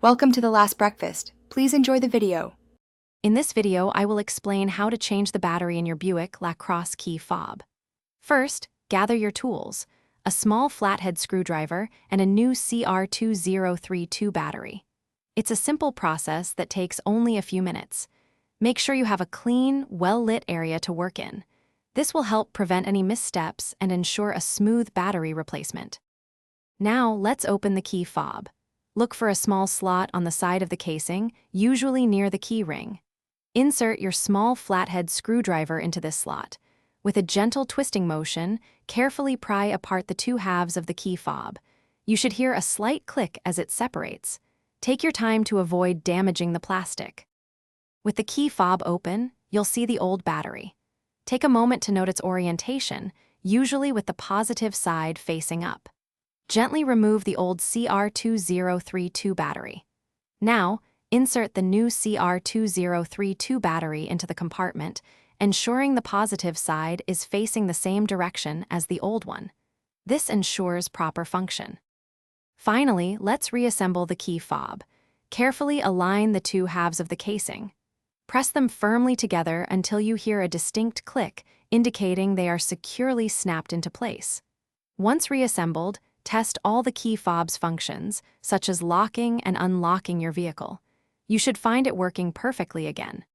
Welcome to The Last Breakfast. Please enjoy the video. In this video, I will explain how to change the battery in your Buick Lacrosse key fob. First, gather your tools, a small flathead screwdriver and a new CR2032 battery. It's a simple process that takes only a few minutes. Make sure you have a clean, well-lit area to work in. This will help prevent any missteps and ensure a smooth battery replacement. Now, let's open the key fob. Look for a small slot on the side of the casing, usually near the key ring. Insert your small flathead screwdriver into this slot. With a gentle twisting motion, carefully pry apart the two halves of the key fob. You should hear a slight click as it separates. Take your time to avoid damaging the plastic. With the key fob open, you'll see the old battery. Take a moment to note its orientation, usually with the positive side facing up. Gently remove the old CR2032 battery. Now, insert the new CR2032 battery into the compartment, ensuring the positive side is facing the same direction as the old one. This ensures proper function. Finally, let's reassemble the key fob. Carefully align the two halves of the casing. Press them firmly together until you hear a distinct click, indicating they are securely snapped into place. Once reassembled, test all the key fob's functions, such as locking and unlocking your vehicle. You should find it working perfectly again.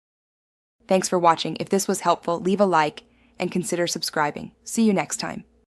Thanks for watching. If this was helpful, leave a like and consider subscribing. See you next time.